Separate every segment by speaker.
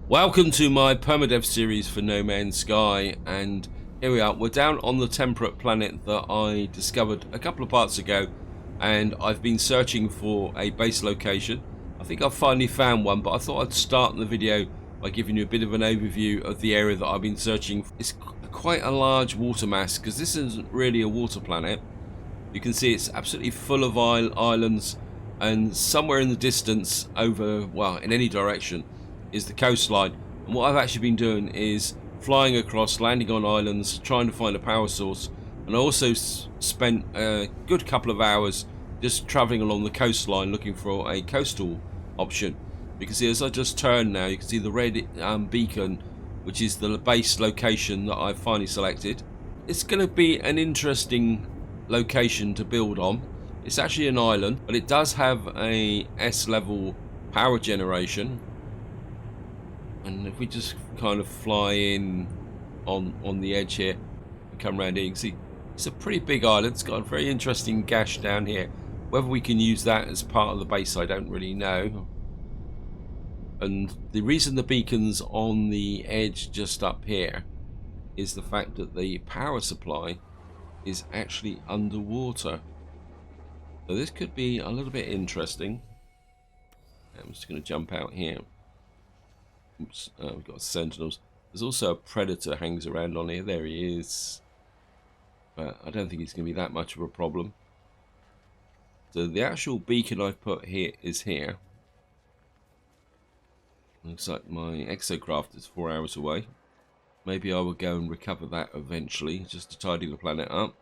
Speaker 1: Welcome to my Permadeath series for No Man's Sky, and here we are. We're down on the temperate planet that I discovered a couple of parts ago, and I've been searching for a base location. I think I've finally found one, but I thought I'd start the video by giving you a bit of an overview of the area that I've been searching for. It's quite a large water mass, because this isn't really a water planet. You can see it's absolutely full of islands, and somewhere in the distance over, well, in any direction, is the coastline. And what I've actually been doing is flying across, landing on islands, trying to find a power source. And I also spent a good couple of hours just traveling along the coastline looking for a coastal option. You can see as I just turned now, you can see the red beacon, which is the base location that I've finally selected. It's going to be an interesting location to build on. It's actually an island, but it does have a S-level power generation. And if we just kind of fly in on the edge here and come around here, you can see it's a pretty big island. It's got a very interesting gash down here. Whether we can use that as part of the base, I don't really know. And the reason the beacon's on the edge just up here is the fact that the power supply is actually underwater. So this could be a little bit interesting. I'm just going to jump out here. Oops, we've got sentinels. There's also a predator hangs around on here. There he is. But I don't think he's going to be that much of a problem. So the actual beacon I've put here is here. Looks like my exocraft is 4 hours away. Maybe I will go and recover that eventually, just to tidy the planet up.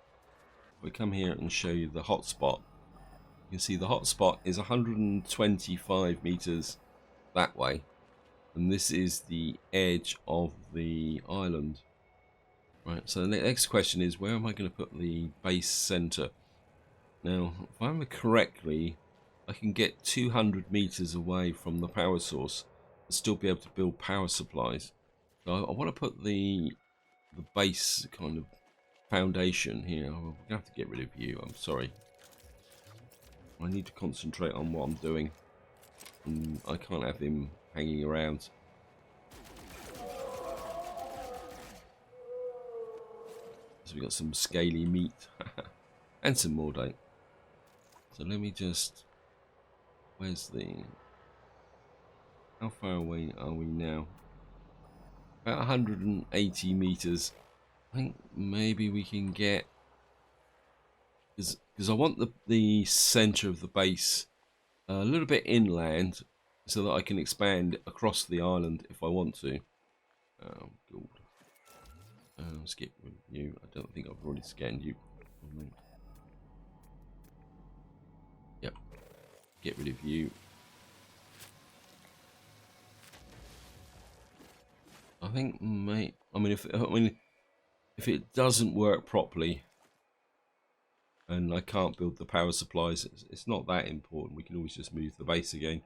Speaker 1: We come here and show you the hotspot. You can see the hotspot is 125 meters that way. And this is the edge of the island. Right, so the next question is, where am I going to put the base center? Now, if I remember correctly, I can get 200 meters away from the power source and still be able to build power supplies. So I want to put the base kind of foundation here. I'm going to have to get rid of you, I'm sorry. I need to concentrate on what I'm doing. And I can't have him hanging around. So we got some scaly meat and some mordate. So let me just, where's the, how far away are we now? About 180 meters. I think maybe we can get, because I want the center of the base a little bit inland, so that I can expand across the island if I want to. Oh, good. Let's get rid of you. I don't think I've already scanned you. Yep. Get rid of you. I think, mate. I mean, if it doesn't work properly, and I can't build the power supplies, it's not that important. We can always just move the base again.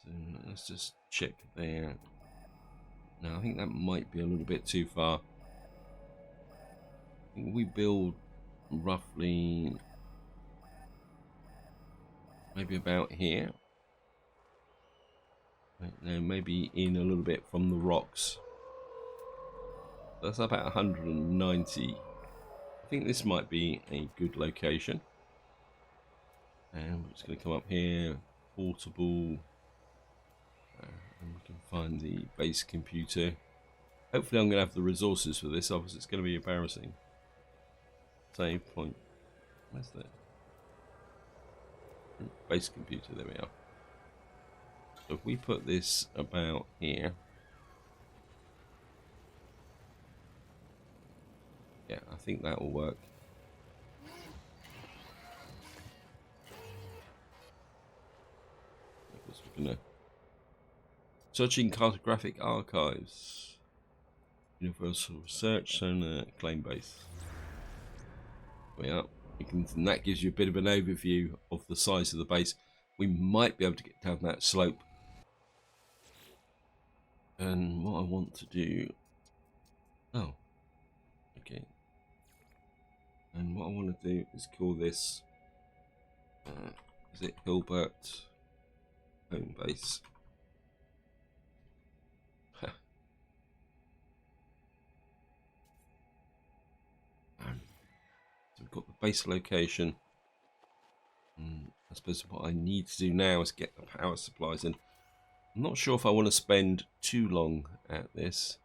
Speaker 1: So let's just check there. Now I think that might be a little bit too far. I think we build roughly maybe about here. Right, now maybe in a little bit from the rocks. That's about 190. I think this might be a good location. And we're just going to come up here, portable. And we can find the base computer. Hopefully I'm going to have the resources for this, otherwise it's going to be embarrassing. Save point. Where's that? Base computer, there we are. So if we put this about here. Yeah, I think that will work. Because we're going to searching cartographic archives. Universal research and claim base. We are. And that gives you a bit of an overview of the size of the base. We might be able to get down that slope. And what I want to do. Oh. Okay. And what I want to do is call this. Is it Hilbert home base? got the base location. I suppose what I need to do now is get the power supplies in. I'm not sure if I want to spend too long at this,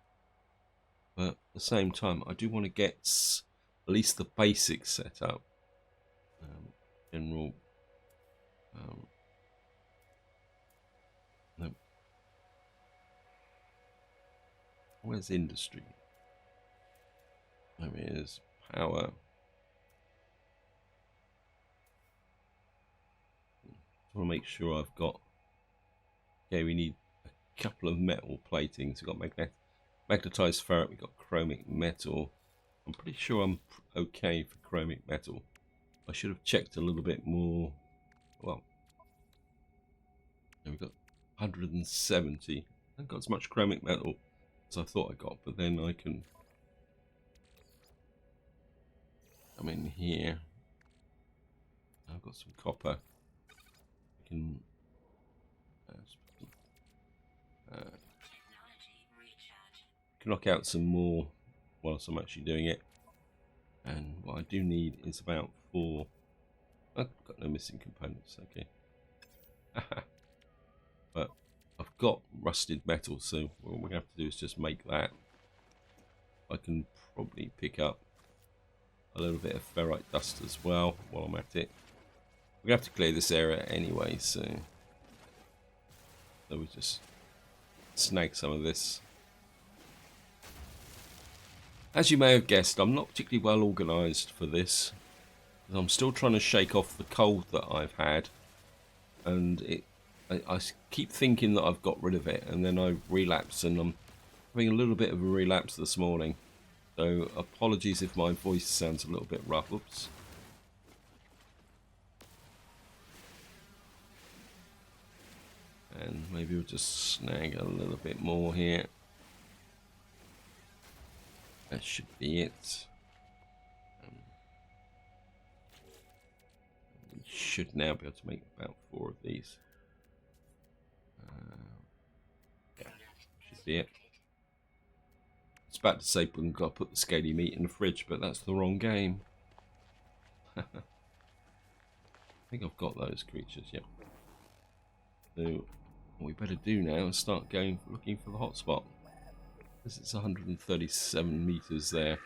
Speaker 1: but at the same time I do want to get at least the basics set up. General no. Where's industry? There is power. I want to make sure I've got. Okay, we need a couple of metal platings. We've got magnetized ferrite. We've got chromic metal. I'm pretty sure I'm okay for chromic metal. I should have checked a little bit more. Well, we've got 170. I haven't got as much chromic metal as I thought I got, but then I can come in here. I've got some copper. I can knock out some more whilst I'm actually doing it. And what I do need is about 4. I've got no missing components, okay. But I've got rusted metal, so what we have to do is just make that. I can probably pick up a little bit of ferrite dust as well while I'm at it. We have to clear this area anyway, so we just snag some of this. As you may have guessed, I'm not particularly well organised for this. I'm still trying to shake off the cold that I've had, and I keep thinking that I've got rid of it, and then I relapse, and I'm having a little bit of a relapse this morning. So apologies if my voice sounds a little bit rough. Oops. And maybe we'll just snag a little bit more here. That should be it. We should now be able to make about 4 of these. Yeah, should be it. I was about to say we've got to put the scaly meat in the fridge, but that's the wrong game. I think I've got those creatures, yep. So what we better do now is start going looking for the hotspot. This is 137 meters there.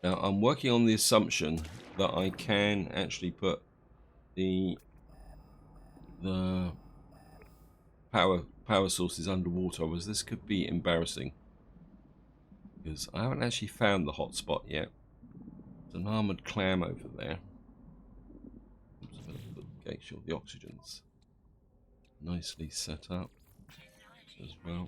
Speaker 1: Now I'm working on the assumption that I can actually put the power sources underwater, otherwise this could be embarrassing. Because I haven't actually found the hotspot yet. There's an armored clam over there. Oops, I'm going to make sure the oxygen's nicely set up as well.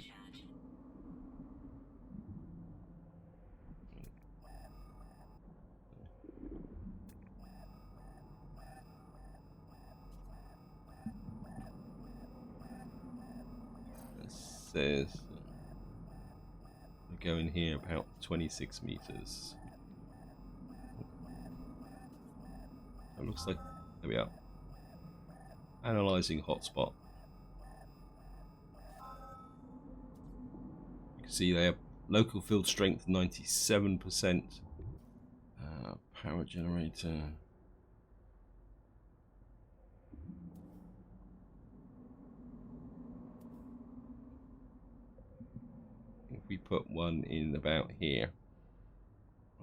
Speaker 1: It says we go in here about 26 meters. It looks like, there we are. Analyzing hotspot. You can see they have local field strength 97%. Power generator. If we put one in about here,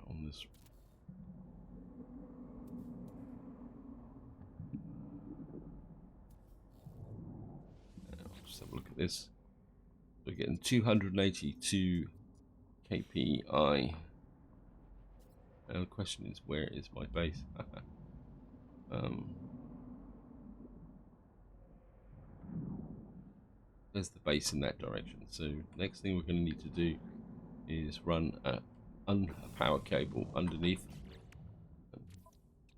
Speaker 1: on this. Just have a look at this. We're getting 282 kpi. Now the question is, where is my base? There's the base in that direction. So next thing we're going to need to do is run a power cable underneath.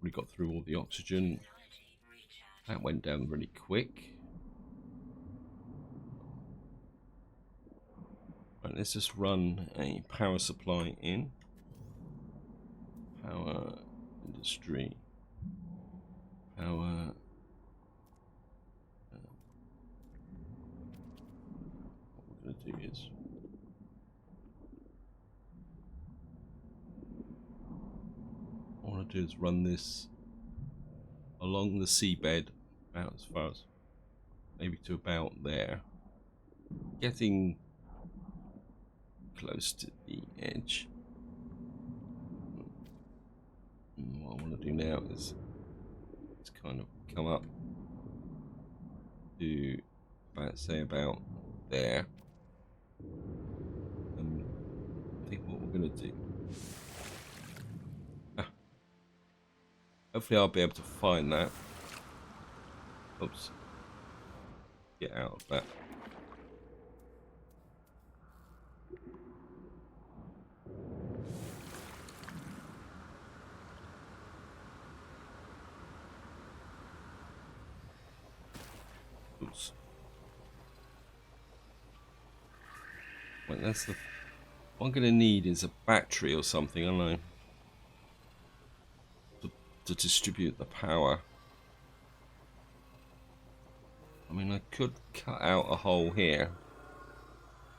Speaker 1: We got through all the oxygen. That went down really quick. Right, let's just run a power supply in. Power industry. Power. What we're going to do is to do is run this along the seabed about as far as maybe to about there, getting close to the edge. And what I want to do now is kind of come up to about, say, about there. And I think what we're going to do, hopefully I'll be able to find that. Oops. Get out of that. Oops. Well, that's the... What I'm going to need is a battery or something, aren't I? To distribute the power. I mean, I could cut out a hole here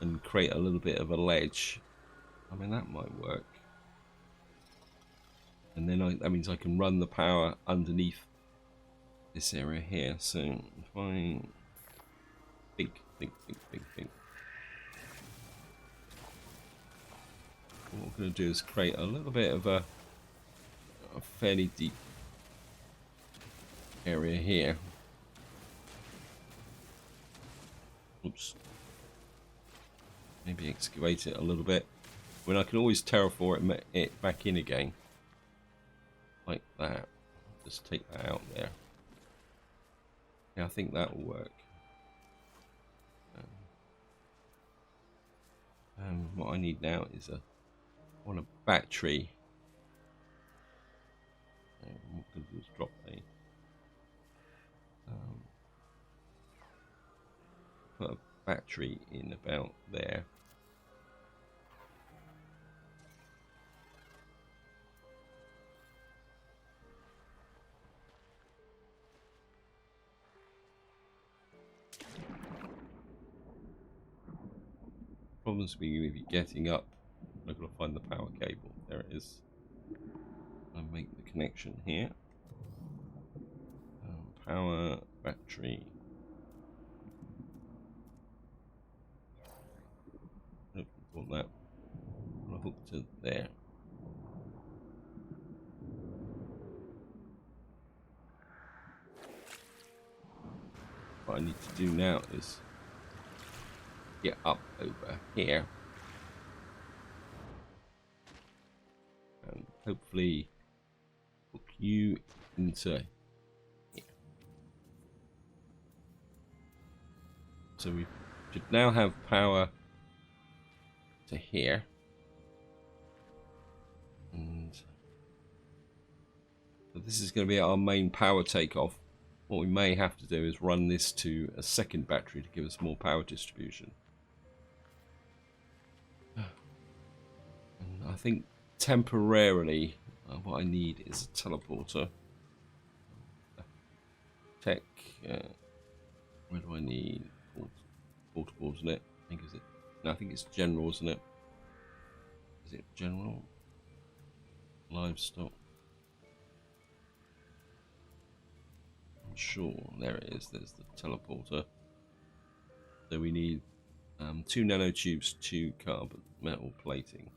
Speaker 1: and create a little bit of a ledge. I mean, that might work. And then that means I can run the power underneath this area here. So if I think. What we're going to do is create a little bit of a fairly deep area here. Oops. Maybe excavate it a little bit. I mean, I can always terraform it back in again. Like that. Just take that out there. Yeah, I think that will work. What I need now is I want a battery. What I'm going to do is drop a put a battery in about there. Problems being with you getting up. I've got to find the power cable. There it is. I'll make the connection here. Power battery. Nope, want that. I'll hook to there. What I need to do now is get up over here and hopefully hook you into here. So we should now have power to here, and so this is going to be our main power takeoff. What we may have to do is run this to a second battery to give us more power distribution. And I think temporarily what I need is a teleporter. Tech, where do I need? Portable, isn't it? I think is it. No, I think it's general, isn't it? Is it general? Livestock. I'm sure. There it is. There's the teleporter. So we need 2 nanotubes, 2 carbon metal plating.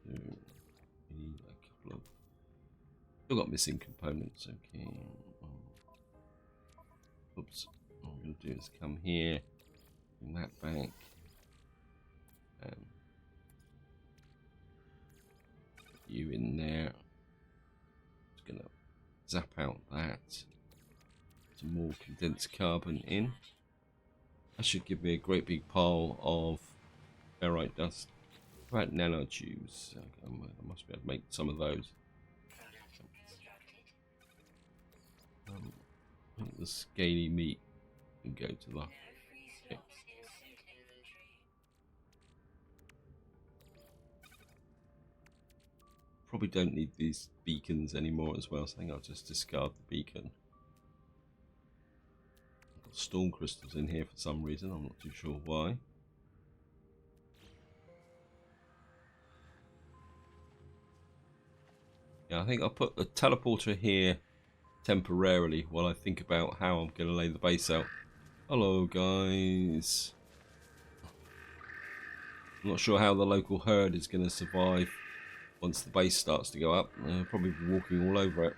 Speaker 1: So we need a couple of. Still got missing components. Okay. Oops. What I'm going to do is come here, bring that back, and put you in there. Just going to zap out that. Some more condensed carbon in. That should give me a great big pile of ferrite dust. Right, nanotubes. I must be able to make some of those. I think the scaly meat can go to the. Okay. Probably don't need these beacons anymore as well, so I think I'll just discard the beacon. I've got storm crystals in here for some reason, I'm not too sure why. Yeah, I think I'll put the teleporter here temporarily while I think about how I'm going to lay the base out. Hello, guys. I'm not sure how the local herd is going to survive once the base starts to go up. They'll probably be walking all over it.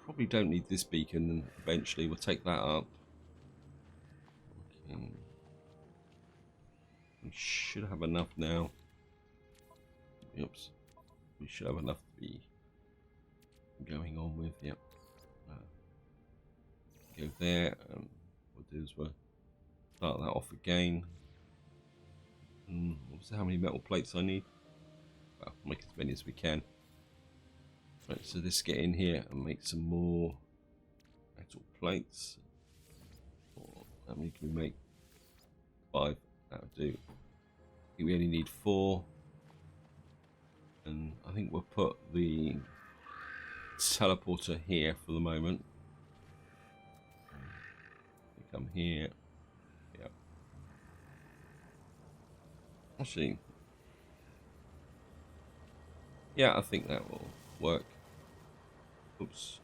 Speaker 1: Probably don't need this beacon, and eventually we'll take that up. Okay. We should have enough now. Oops. We should have enough to be going on with. Yep. Go there. What we'll do is we'll start that off again. How many metal plates I need? Well, make as many as we can. Right, so let's get in here and make some more metal plates. How many can we make? 5. That'll do. I think we only need 4. And I think we'll put the teleporter here for the moment. Come here. Yep. Actually, yeah, I think that will work. Oops.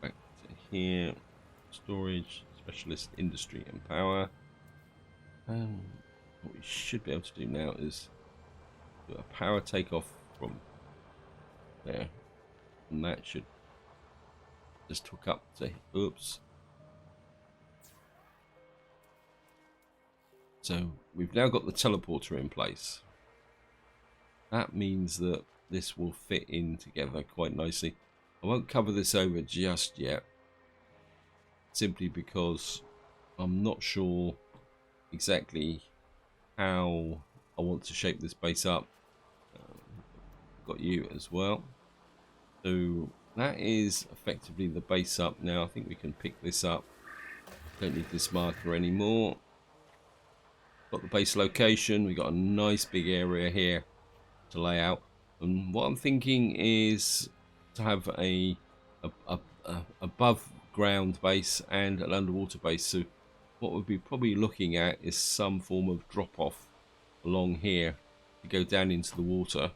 Speaker 1: Back to here. Storage, specialist, industry, and power. What we should be able to do now is do a power takeoff from there, and that should just hook up to. Oops. So we've now got the teleporter in place. That means that this will fit in together quite nicely. I won't cover this over just yet, simply because I'm not sure exactly how I want to shape this base up. Got you as well. So that is effectively the base up now. I think we can pick this up. Don't need this marker anymore. Got the base location. We got a nice big area here to lay out. And what I'm thinking is to have a above ground base and an underwater base. So what we'll be probably looking at is some form of drop off along here to go down into the water.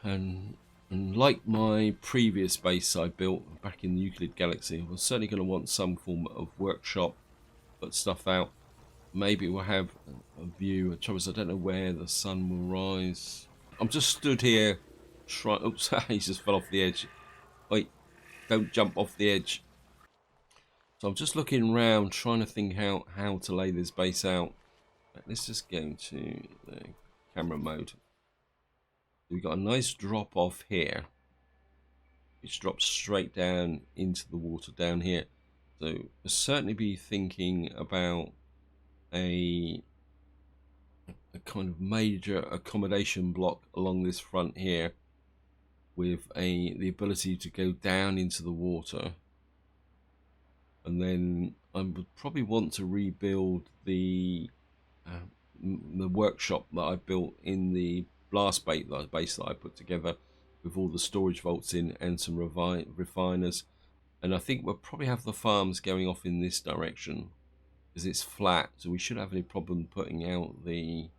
Speaker 1: And like my previous base I built back in the Euclid Galaxy, we're certainly going to want some form of workshop, put stuff out. Maybe we'll have a view. The trouble is I don't know where the sun will rise. I'm just stood here trying. Oops, he just fell off the edge. Wait, don't jump off the edge. So I'm just looking around trying to think how to lay this base out. Let's just go into the camera mode. We've got a nice drop off here, which drops straight down into the water down here. So we'll certainly be thinking about a kind of major accommodation block along this front here, with the ability to go down into the water. And then I would probably want to rebuild the workshop that I built in the blast base that I put together, with all the storage vaults in and some refiners. And I think we'll probably have the farms going off in this direction because it's flat, so we shouldn't have any problem putting out the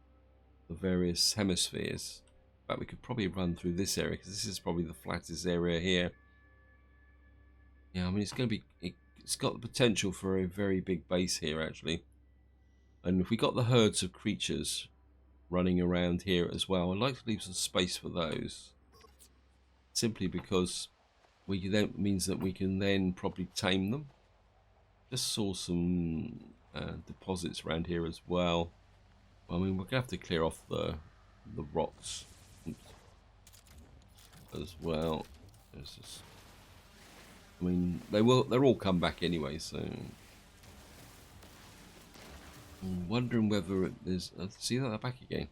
Speaker 1: various hemispheres. But we could probably run through this area because this is probably the flattest area here. Yeah, I mean it's going to be. It's got the potential for a very big base here actually. And if we got the herds of creatures running around here as well, I'd like to leave some space for those, simply because that means that we can then probably tame them. Just saw some deposits around here as well. I mean, we're gonna have to clear off the rocks as well. There's just, I mean, they'll all come back anyway, so I'm wondering whether there's. See that they're back again.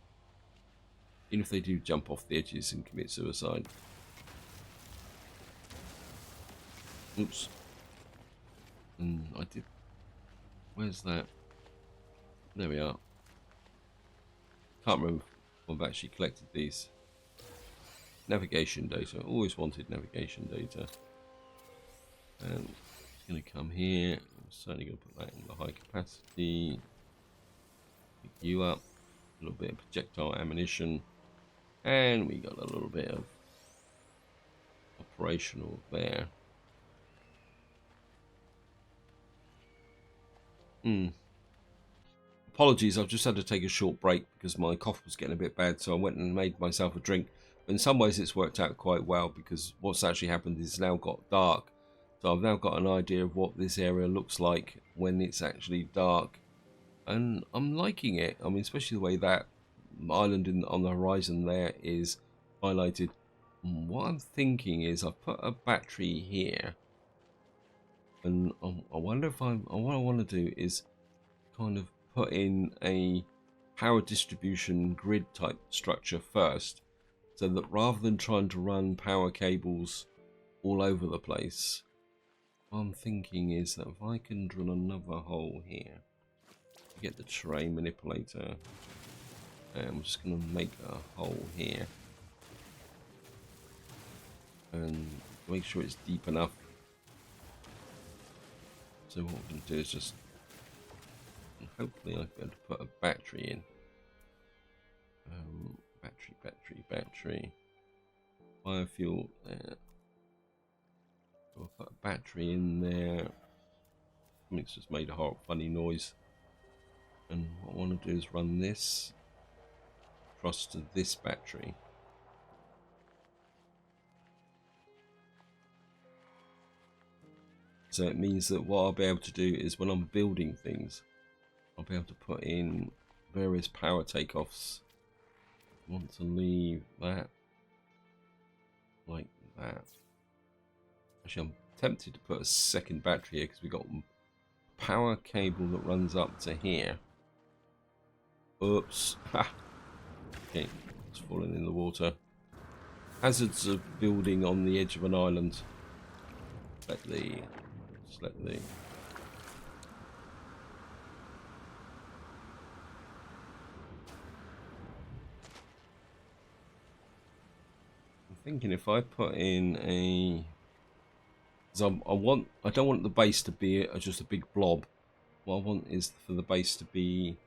Speaker 1: Even if they do jump off the edges and commit suicide. Oops. And I did. Where's that? There we are. Can't remember if I've actually collected these. Navigation data. Always wanted navigation data. And it's going to come here. I'm certainly going to put that in the high capacity. You up. A little bit of projectile ammunition. And we got a little bit of operational there. Apologies, I've just had to take a short break because my cough was getting a bit bad, so I went and made myself a drink. But in some ways it's worked out quite well, because what's actually happened is it's now got dark. So I've now got an idea of what this area looks like when it's actually dark. And I'm liking it. I mean, especially the way that island on the horizon there is highlighted. What I'm thinking is I've put a battery here. And I wonder if what I want to do is kind of put in a power distribution grid type structure first, so that rather than trying to run power cables all over the place, what I'm thinking is that if I can drill another hole here, get the terrain manipulator, and I'm just going to make a hole here and make sure it's deep enough. So what we're going to do is just, hopefully I'll be able to put a battery in. Battery. Biofuel there. I'll put a battery in there. I mean, it's just made a horrible funny noise. And what I want to do is run this across to this battery. So it means that what I'll be able to do is when I'm building things, I'll be able to put in various power takeoffs. I want to leave that like that. Actually, I'm tempted to put a second battery here because we've got a power cable that runs up to here. Oops. Ha. Okay, it's falling in the water. Hazards of building on the edge of an island. Just let the thinking if I put in a, I don't want the base to be just a big blob. What I want is for the base to be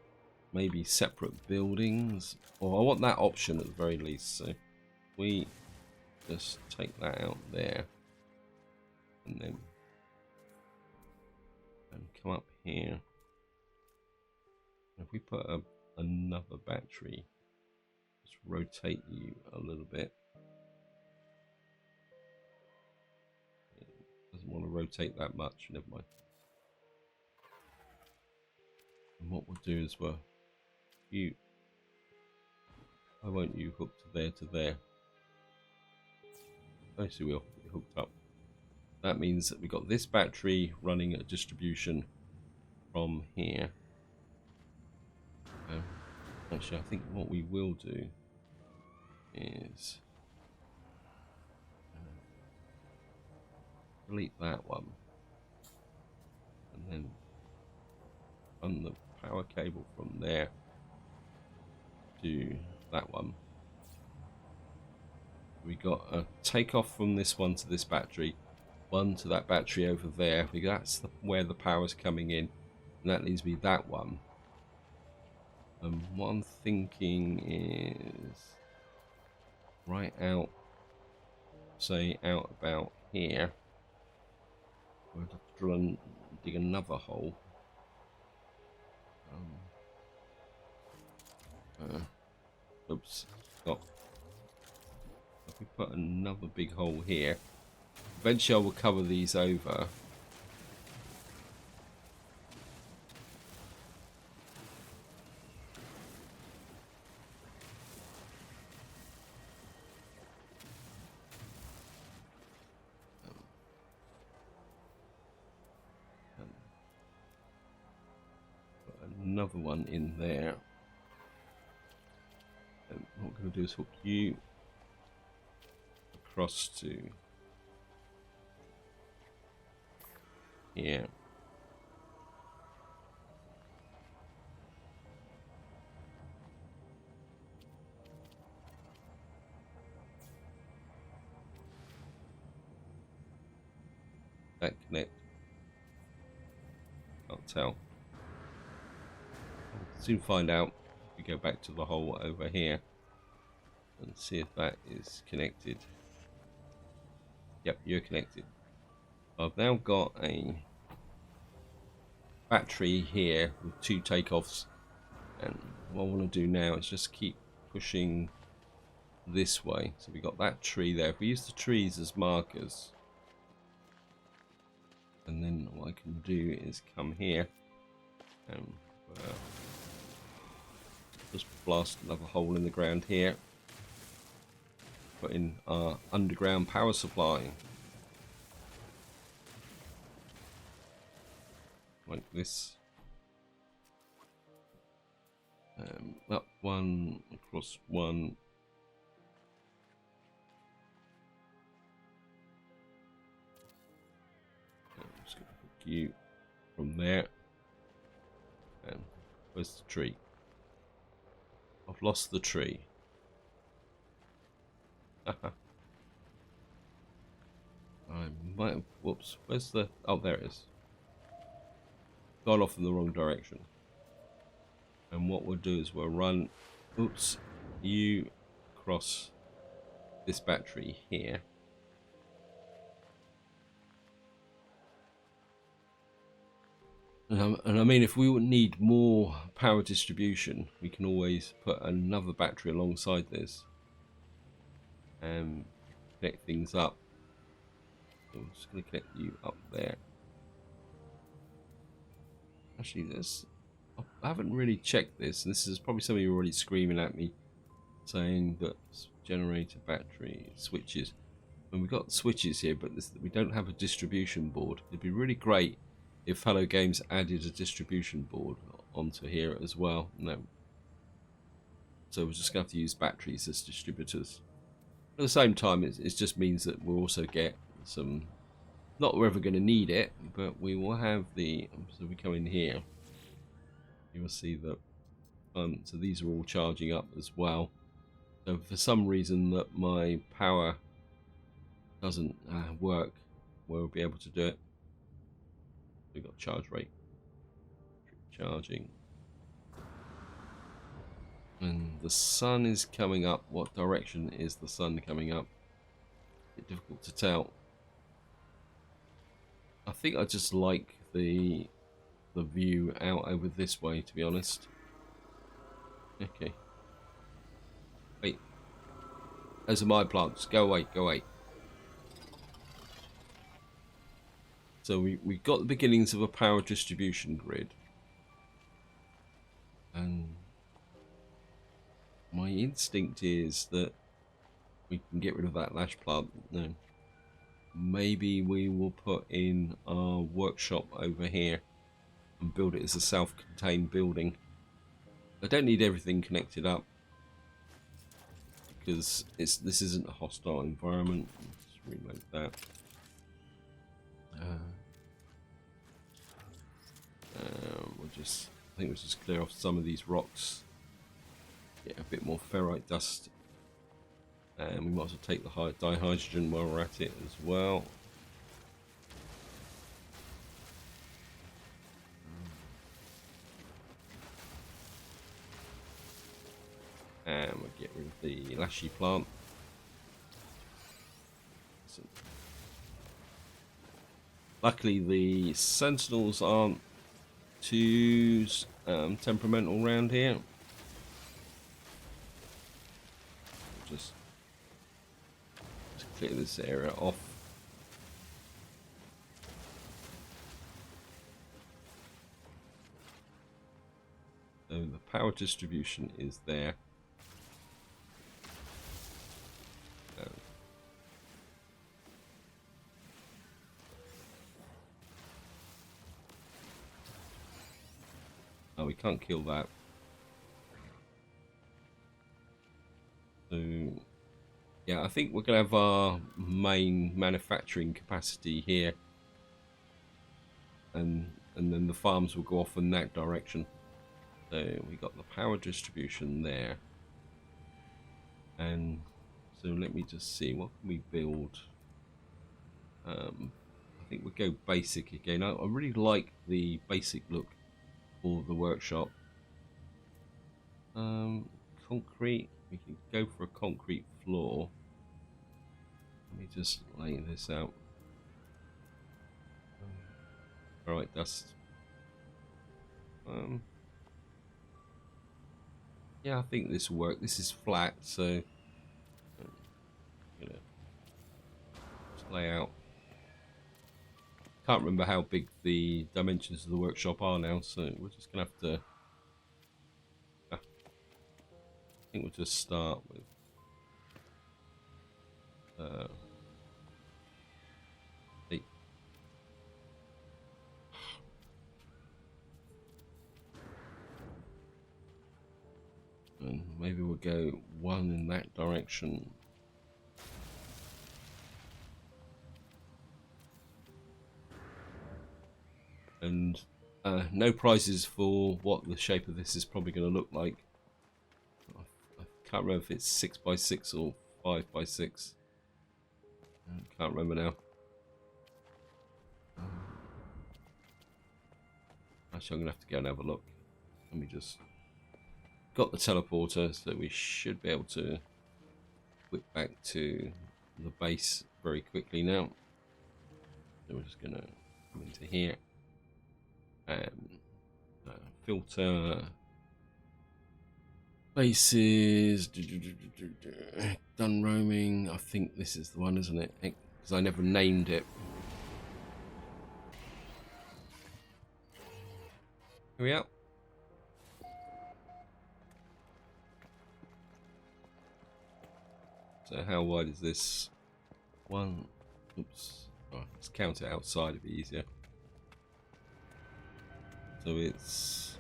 Speaker 1: maybe separate buildings, or I want that option at the very least. So we just take that out there, and then come up here. If we put another battery, just rotate you a little bit. Doesn't want to rotate that much, never mind. And what we'll do is I want you hooked to there. Actually, we'll be hooked up. That means that we've got this battery running a distribution from here. Actually, I think what we will do is delete that one, and then run the power cable from there to that one. We got a takeoff from this one to this battery, one to that battery over there. That's where the power's coming in, and that leaves me that one. What I'm thinking is right out, say out about here. We'll have to drill and dig another hole. Oops, stop. If we put another big hole here, eventually I will cover these over. Another one in there. And what we're going to do is hook you across to here. That connect. Can't tell. Soon find out. we go back to the hole over here and see if that is connected. Yep, you're connected. I've now got a battery here with 2 takeoffs, and what I want to do now is just keep pushing this way. So we got that tree there. If we use the trees as markers, and then what I can do is come here and just blast another hole in the ground here, put in our underground power supply like this. Up one, across one. I'm just going to hook you from there. And where's the tree? I've lost the tree. I might have, whoops, where's the, oh there it is. Gone off in the wrong direction. And what we'll do is we'll run, oops, you across this battery here. And I mean, if we would need more power distribution, we can always put another battery alongside this and connect things up. So I'm just going to connect you up there. Actually, I haven't really checked this, and this is probably somebody already screaming at me saying that generator battery switches. And we've got switches here, but we don't have a distribution board. It'd be really great if Fellow Games added a distribution board onto here as well. No. So we're just going to have to use batteries as distributors. At the same time, it just means that we'll also get some, not we're ever going to need it, but we will have the, so we come in here, you will see that, so these are all charging up as well. So for some reason that my power doesn't work, we'll be able to do it. We've got charge rate, charging, and the sun is coming up. What direction is the sun coming up? A bit difficult to tell. I think I just like the view out over this way, to be honest. Okay. Wait. Those are my plants. Go away, go away. So we've got the beginnings of a power distribution grid. And my instinct is that we can get rid of that lash plant. No. Maybe we will put in our workshop over here and build it as a self-contained building. I don't need everything connected up because this isn't a hostile environment. Let's reload that. I think we'll just clear off some of these rocks, get a bit more ferrite dust, and we might as well take the dihydrogen while we're at it as well. And we'll get rid of the lashy plant. So, luckily the sentinels aren't too temperamental around here. Just clear this area off. So the power distribution is there. Oh, we can't kill that. So, yeah, I think we're going to have our main manufacturing capacity here. And then the farms will go off in that direction. So we got the power distribution there. And so let me just see, what can we build? I think we'll go basic again. I really like the basic look for the workshop. Concrete. We can go for a concrete floor. Let me just lay this out. All right, dust. Yeah, I think this will work. This is flat, so you know, just lay out. Can't remember how big the dimensions of the workshop are now, so we're just gonna have to. I think we'll just start with. Eight. And maybe we'll go one in that direction. And no prizes for what the shape of this is probably going to look like. I can't remember if it's 6x6 or 5x6. I can't remember now. Actually, I'm going to have to go and have a look. Let me just... Got the teleporter, so we should be able to whip back to the base very quickly now. So we're just going to come into here. Filter bases, done roaming. I think this is the one, isn't it? Because I never named it. Here we are. So how wide is this? One. Oops. Oh, let's count it outside, it'd be easier. So it's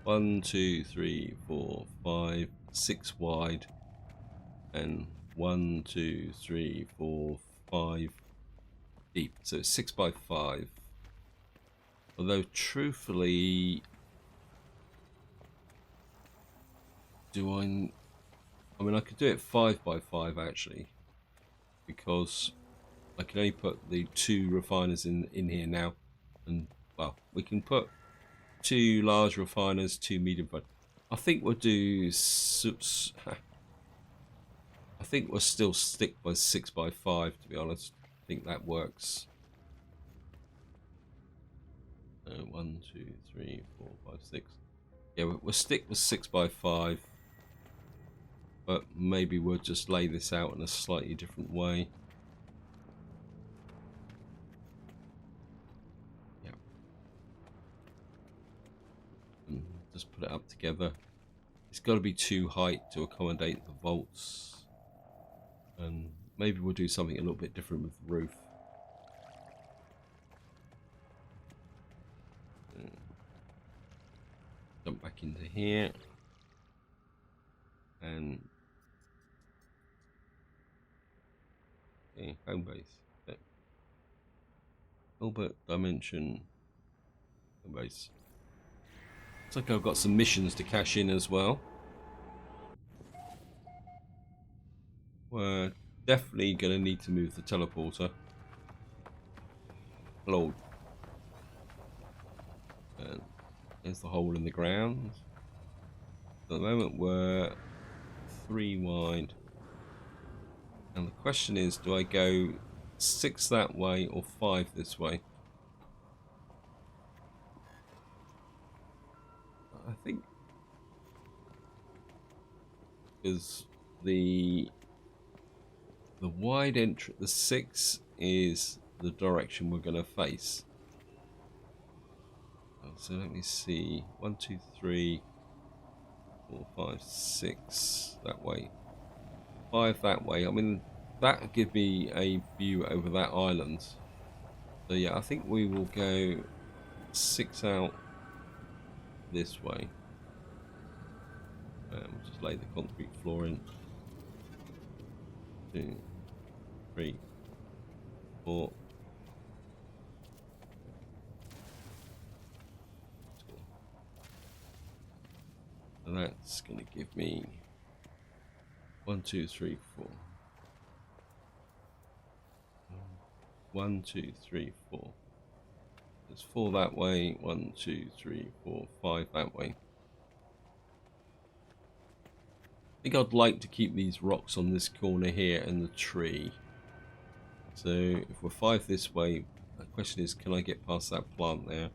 Speaker 1: 1, 2, 3, 4, 5, 6 wide, and 1, 2, 3, 4, 5 deep. So it's 6x5. Although truthfully, I mean, I could do it 5x5 actually, because I can only put the 2 refiners in here now, and well, we can put 2 large refiners, 2 medium refiners. I think we'll do. I think we'll still stick by 6x5. To be honest, I think that works. 1, 2, 3, 4, 5, 6. Yeah, we'll stick with 6x5, but maybe we'll just lay this out in a slightly different way. Just put it up together. It's got to be 2 height to accommodate the vaults, and maybe we'll do something a little bit different with the roof. Jump back into here, and okay, home base. Okay. Hilbert dimension home base. Looks like I've got some missions to cash in as well. We're definitely going to need to move the teleporter. Hello. And there's the hole in the ground. At the moment we're 3 wide. And the question is, do I go 6 that way or 5 this way? I think because the wide entry, the 6 is the direction we're going to face. So let me see, 1, 2, 3, 4, 5, 6 that way, 5 that way. I mean, that would give me a view over that island. So yeah, I think we will go 6 out this way. We'll just lay the concrete floor in. 2, 3, 4. So that's going to give me 1, 2, 3, 4. 1, 2, 3, 4. There's 4 that way. 1, 2, 3, 4, 5 that way. think I'd like to keep these rocks on this corner here and the tree. So if we're 5 this way, the question is, can I get past that plant there?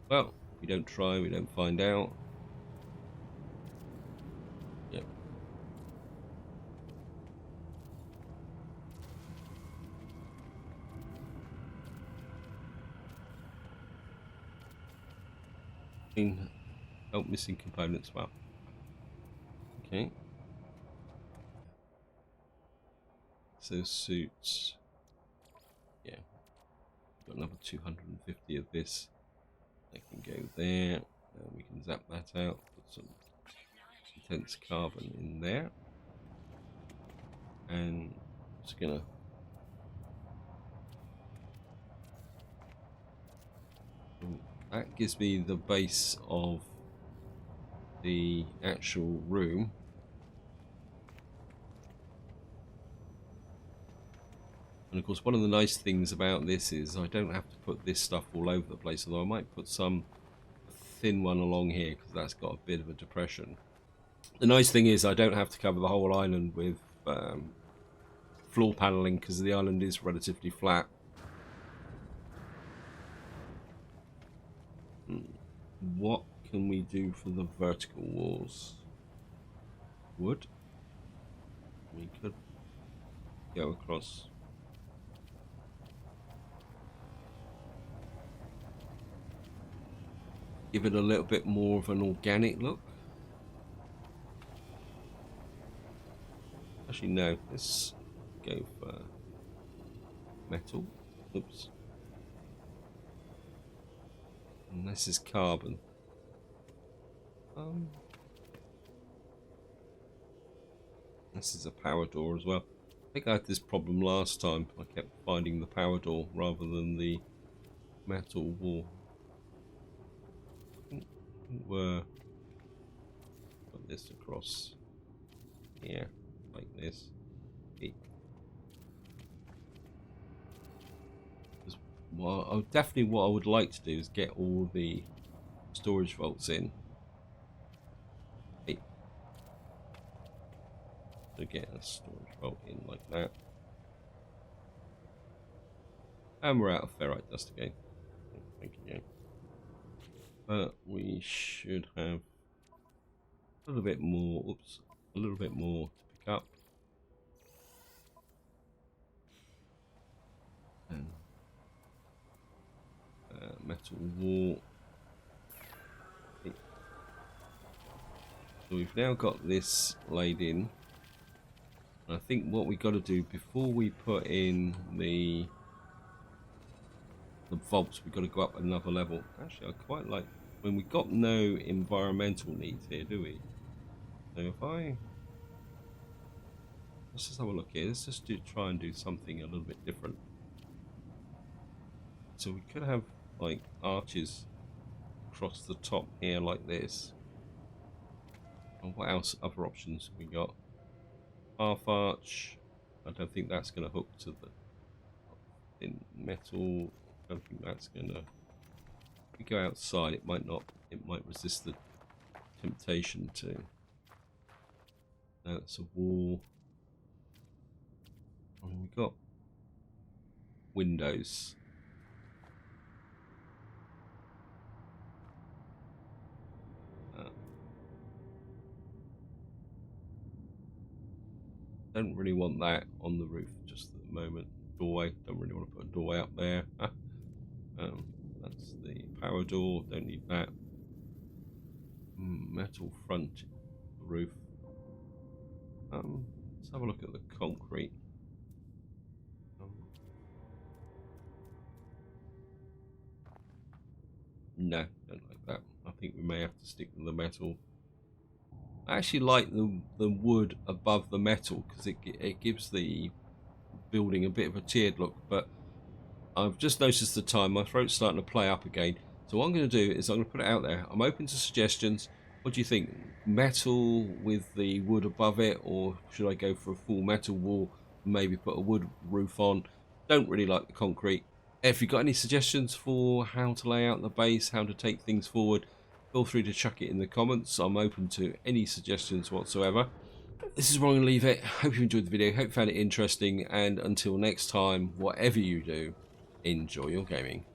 Speaker 1: Well, if we don't try, we don't find out. Yep. Oh, missing components. Well, okay. So suits. Yeah. Got another 250 of this. That can go there. We can zap that out. Put some intense carbon in there. And just gonna that gives me the base of the actual room. And of course, one of the nice things about this is I don't have to put this stuff all over the place, although I might put some thin one along here because that's got a bit of a depression. The nice thing is I don't have to cover the whole island with floor paneling because the island is relatively flat. What can we do for the vertical walls? Wood? We could go across. Give it a little bit more of an organic look. Actually, no. Let's go for metal. Oops. And this is carbon. This is a power door as well. I think I had this problem last time. I kept finding the power door rather than the metal wall. We're put this across here like this. Well, definitely what I would like to do is get all the storage vaults in. So get a storage vault in like that. And we're out of ferrite dust again. Thank you. But we should have a little bit more, oops, a little bit more to pick up. And metal wall. Okay. So we've now got this laid in. I think what we got to do before we put in the vaults, we've got to go up another level. Actually, I quite like when we got no environmental needs here, do we? So if let's just have a look here. Let's just try and do something a little bit different. So we could have like arches across the top here like this. And what else? Other options we got? Half arch. I don't think that's going to hook to the in metal. I don't think that's going to. If we go outside, it might not. It might resist the temptation to. That's a wall. And we've got windows. Don't really want that on the roof just at the moment. Doorway, don't really want to put a doorway up there. That's the power door, don't need that. Metal front roof. Let's have a look at the concrete. No, don't like that. I think we may have to stick with the metal. I actually like the wood above the metal because it gives the building a bit of a tiered look, but I've just noticed the time. My throat's starting to play up again. So what I'm going to do is I'm going to put it out there. I'm open to suggestions. What do you think? Metal with the wood above it, or should I go for a full metal wall, maybe put a wood roof on? Don't really like the concrete. If you've got any suggestions for how to lay out the base, how to take things forward, feel free to chuck it in the comments. I'm open to any suggestions whatsoever. this is where I'm going to leave it. Hope you enjoyed the video. Hope you found it interesting. And until next time, whatever you do, enjoy your gaming.